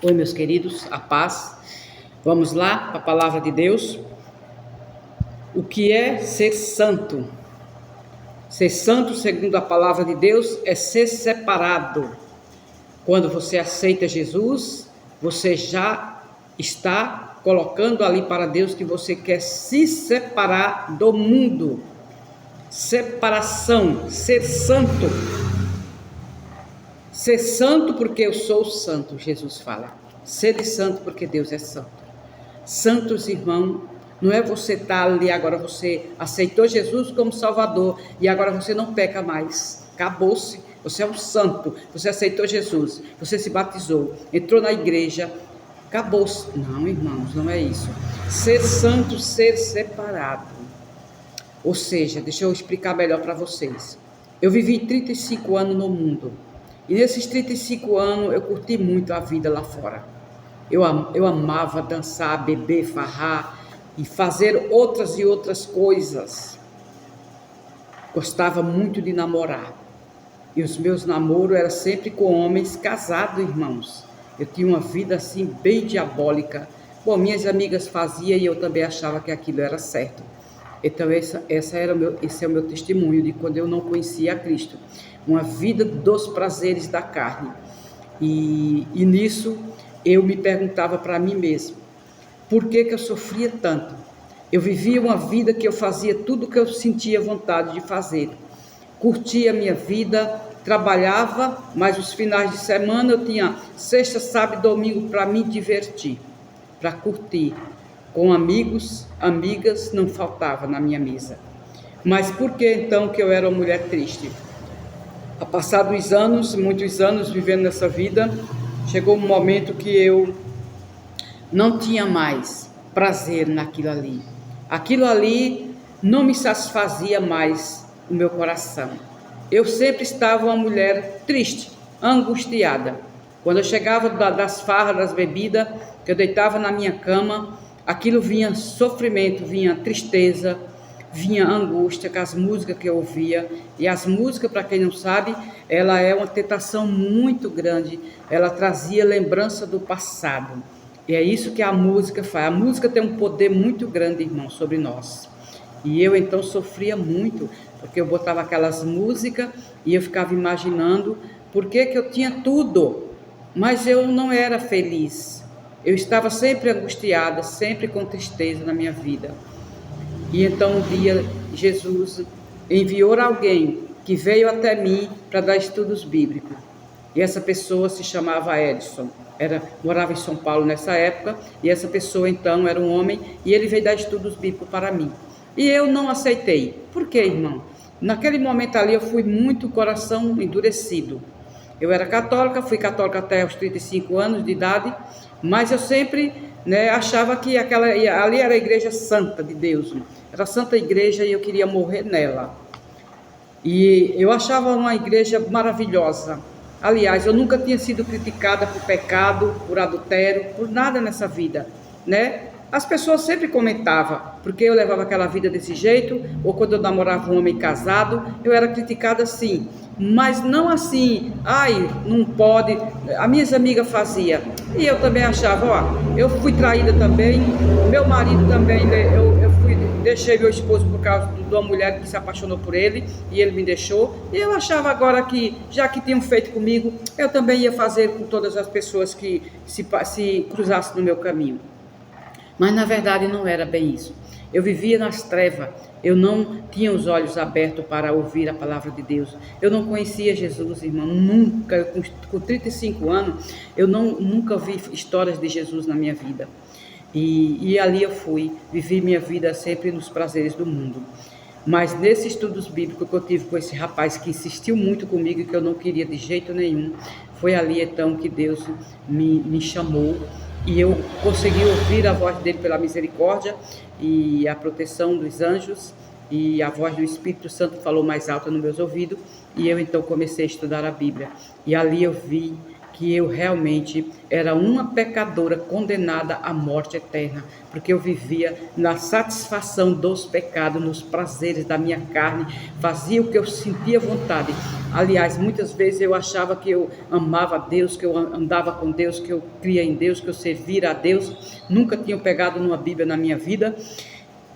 Oi, meus queridos, a paz. Vamos lá para a palavra de Deus. O que é ser santo? Ser santo, segundo a palavra de Deus, é ser separado. Quando você aceita Jesus, você já está colocando ali para Deus que você quer se separar do mundo. Separação, ser santo. Ser santo porque eu sou santo, Jesus fala. Ser santo porque Deus é santo. Santos, irmão, não é você estar ali agora, você aceitou Jesus como Salvador e agora você não peca mais. Acabou-se. Você é um santo. Você aceitou Jesus. Você se batizou. Entrou na igreja. Acabou-se. Não, irmãos, não é isso. Ser santo, ser separado. Ou seja, deixa eu explicar melhor para vocês. Eu vivi 35 anos no mundo. E nesses 35 anos eu curti muito a vida lá fora. Eu amava dançar, beber, farrar e fazer outras e outras coisas. Gostava muito de namorar. E os meus namoros eram sempre com homens casados, irmãos. Eu tinha uma vida assim bem diabólica. Bom, minhas amigas faziam e eu também achava que aquilo era certo. Então esse é o meu testemunho de quando eu não conhecia a Cristo. Uma vida dos prazeres da carne. E nisso eu me perguntava para mim mesmo, por que eu sofria tanto? Eu vivia uma vida que eu fazia tudo que eu sentia vontade de fazer. Curtia a minha vida, trabalhava, mas os finais de semana eu tinha sexta, sábado e domingo para me divertir, para curtir. Com amigos, amigas, não faltava na minha mesa. Mas por que então que eu era uma mulher triste? A passar dos anos, muitos anos vivendo nessa vida, chegou um momento que eu não tinha mais prazer naquilo ali. Aquilo ali não me satisfazia mais o meu coração. Eu sempre estava uma mulher triste, angustiada. Quando eu chegava das farras, das bebidas, que eu deitava na minha cama, aquilo vinha sofrimento, vinha tristeza, vinha angústia com as músicas que eu ouvia. E as músicas, para quem não sabe, ela é uma tentação muito grande. Ela trazia lembrança do passado. E é isso que a música faz. A música tem um poder muito grande, irmão, sobre nós. E eu então sofria muito, porque eu botava aquelas músicas e eu ficava imaginando por que eu tinha tudo, mas eu não era feliz. Eu estava sempre angustiada, sempre com tristeza na minha vida. E então um dia Jesus enviou alguém que veio até mim para dar estudos bíblicos. E essa pessoa se chamava Edson. Morava em São Paulo nessa época. E essa pessoa então era um homem e ele veio dar estudos bíblicos para mim. E eu não aceitei. Por quê, irmão? Naquele momento ali eu fui muito coração endurecido. Eu era católica, fui católica até os 35 anos de idade, mas eu sempre achava que ali era a igreja santa de Deus. Era a santa igreja e eu queria morrer nela. E eu achava uma igreja maravilhosa. Aliás, eu nunca tinha sido criticada por pecado, por adultério, por nada nessa vida, né? As pessoas sempre comentavam, porque eu levava aquela vida desse jeito, ou quando eu namorava um homem casado, eu era criticada assim, mas não assim, ai, não pode, as minhas amigas faziam, e eu também achava, ó, eu fui traída também, meu marido também, deixei meu esposo por causa de uma mulher que se apaixonou por ele, e ele me deixou, e eu achava agora que, já que tinham feito comigo, eu também ia fazer com todas as pessoas que se cruzassem no meu caminho. Mas na verdade não era bem isso. Eu vivia nas trevas, eu não tinha os olhos abertos para ouvir a palavra de Deus. Eu não conhecia Jesus, irmão, nunca. Com 35 anos, eu nunca vi histórias de Jesus na minha vida. E ali eu vivi minha vida sempre nos prazeres do mundo. Mas nesses estudos bíblicos que eu tive com esse rapaz que insistiu muito comigo e que eu não queria de jeito nenhum, foi ali então que Deus me chamou. E eu consegui ouvir a voz dele pela misericórdia e a proteção dos anjos, e a voz do Espírito Santo falou mais alto nos meus ouvidos, e eu então comecei a estudar a Bíblia. E ali eu vi que eu realmente era uma pecadora condenada à morte eterna, porque eu vivia na satisfação dos pecados, nos prazeres da minha carne, fazia o que eu sentia vontade. Aliás, muitas vezes eu achava que eu amava a Deus, que eu andava com Deus, que eu cria em Deus, que eu servia a Deus. Nunca tinha pegado numa Bíblia na minha vida,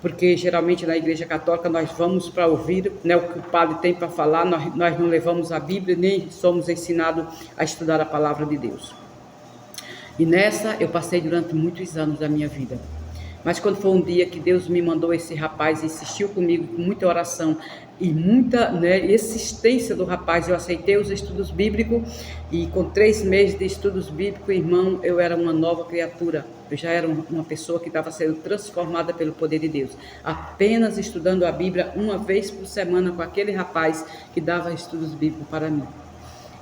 porque geralmente na Igreja Católica nós vamos para ouvir, né, o que o padre tem para falar, nós não levamos a Bíblia, nem somos ensinados a estudar a palavra de Deus. E nessa eu passei durante muitos anos da minha vida. Mas quando foi um dia que Deus me mandou esse rapaz, insistiu comigo com muita oração e muita, né, insistência do rapaz, eu aceitei os estudos bíblicos e com 3 meses de estudos bíblicos, irmão, eu era uma nova criatura. Eu já era uma pessoa que estava sendo transformada pelo poder de Deus. Apenas estudando a Bíblia uma vez por semana com aquele rapaz que dava estudos bíblicos para mim.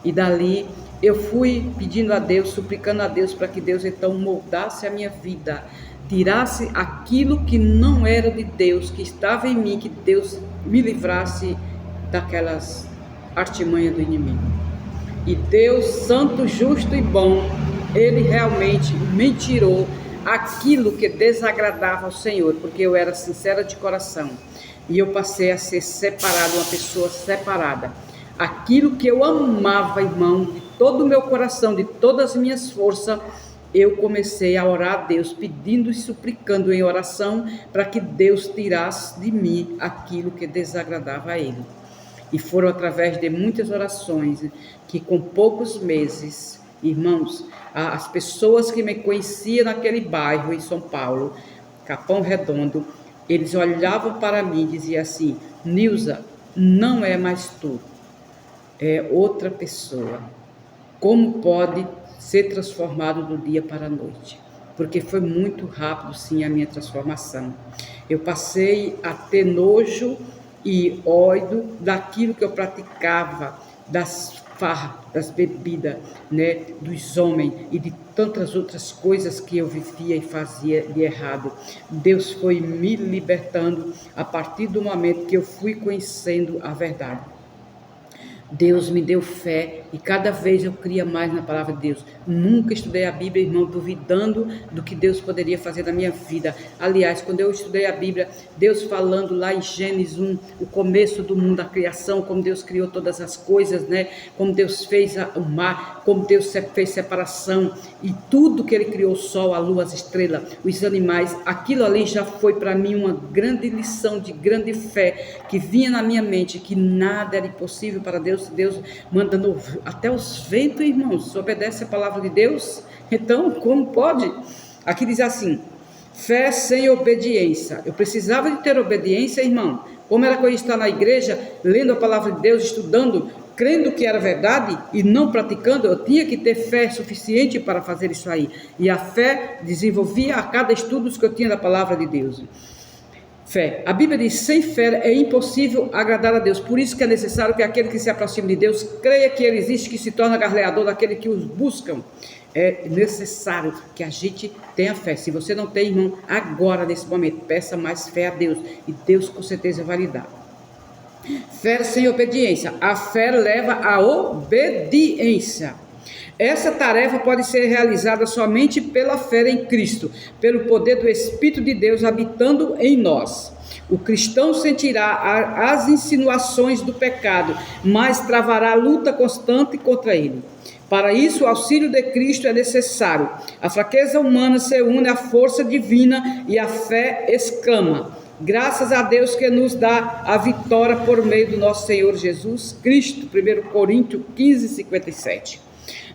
E dali eu fui pedindo a Deus, suplicando a Deus para que Deus então moldasse a minha vida, tirasse aquilo que não era de Deus, que estava em mim, que Deus me livrasse daquelas artimanhas do inimigo. E Deus, santo, justo e bom, Ele realmente me tirou aquilo que desagradava ao Senhor, porque eu era sincera de coração. E eu passei a ser separada, uma pessoa separada. Aquilo que eu amava, irmão, de todo o meu coração, de todas as minhas forças, eu comecei a orar a Deus, pedindo e suplicando em oração para que Deus tirasse de mim aquilo que desagradava a Ele. E foram através de muitas orações que com poucos meses, irmãos, as pessoas que me conheciam naquele bairro em São Paulo, Capão Redondo, eles olhavam para mim e diziam assim: Nilza, não é mais tu, é outra pessoa. Como pode ser transformado do dia para a noite? Porque foi muito rápido, sim, a minha transformação. Eu passei a ter nojo e ódio daquilo que eu praticava, das farras, das bebidas, né, dos homens e de tantas outras coisas que eu vivia e fazia de errado. Deus foi me libertando a partir do momento que eu fui conhecendo a verdade. Deus me deu fé e cada vez eu cria mais na palavra de Deus. Nunca estudei a Bíblia, irmão, duvidando do que Deus poderia fazer na minha vida. Aliás, quando eu estudei a Bíblia, Deus falando lá em Gênesis 1, o começo do mundo, a criação, como Deus criou todas as coisas, né? Como Deus fez o mar, como Deus fez separação e tudo que Ele criou, o sol, a lua, as estrelas, os animais. Aquilo ali já foi para mim uma grande lição de grande fé que vinha na minha mente, que nada era impossível para Deus. Deus manda até os ventos, irmãos, obedece a palavra de Deus. Então, como pode? Aqui diz assim: fé sem obediência. Eu precisava de ter obediência, irmão. Como era que eu ia estar na igreja, lendo a palavra de Deus, estudando, crendo que era verdade e não praticando? Eu tinha que ter fé suficiente para fazer isso aí. E a fé desenvolvia a cada estudo que eu tinha da palavra de Deus. Fé. A Bíblia diz: sem fé é impossível agradar a Deus. Por isso que é necessário que aquele que se aproxime de Deus creia que Ele existe, que se torna garleador daquele que os buscam. É necessário que a gente tenha fé. Se você não tem, irmão, agora nesse momento, peça mais fé a Deus e Deus com certeza vai lhe dar. Fé sem obediência. A fé leva à obediência. Essa tarefa pode ser realizada somente pela fé em Cristo, pelo poder do Espírito de Deus habitando em nós. O cristão sentirá as insinuações do pecado, mas travará a luta constante contra ele. Para isso, o auxílio de Cristo é necessário. A fraqueza humana se une à força divina e a fé exclama: graças a Deus que nos dá a vitória por meio do nosso Senhor Jesus Cristo. 1 Coríntios 15, 57.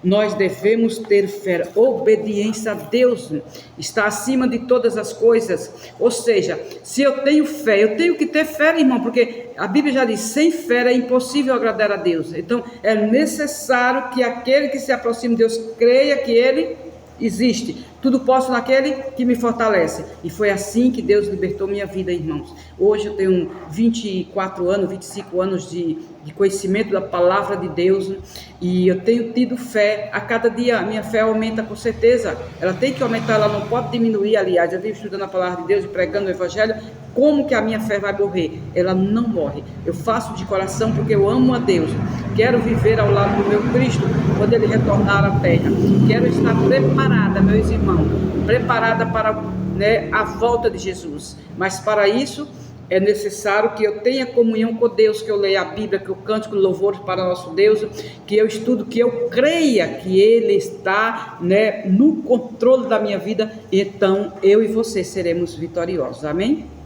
Nós devemos ter fé. Obediência a Deus está acima de todas as coisas. Ou seja, se eu tenho fé, eu tenho que ter fé, irmão, porque a Bíblia já diz: sem fé é impossível agradar a Deus. Então é necessário que aquele que se aproxime de Deus creia que Ele existe. Tudo posso naquele que me fortalece. E foi assim que Deus libertou minha vida, irmãos. Hoje eu tenho 24 anos, 25 anos de conhecimento da palavra de Deus, e eu tenho tido fé. A cada dia a minha fé aumenta, com certeza. Ela tem que aumentar, ela não pode diminuir. Aliás, eu venho estudando a palavra de Deus e pregando o Evangelho. Como que a minha fé vai morrer? Ela não morre. Eu faço de coração porque eu amo a Deus. Quero viver ao lado do meu Cristo, quando ele retornar à terra. Quero estar preparada, meus irmãos, preparada para, né, a volta de Jesus. Mas para isso é necessário que eu tenha comunhão com Deus, que eu leia a Bíblia, que eu cante com louvores para nosso Deus, que eu estudo, que eu creia que Ele está, né, no controle da minha vida. Então eu e você seremos vitoriosos. Amém?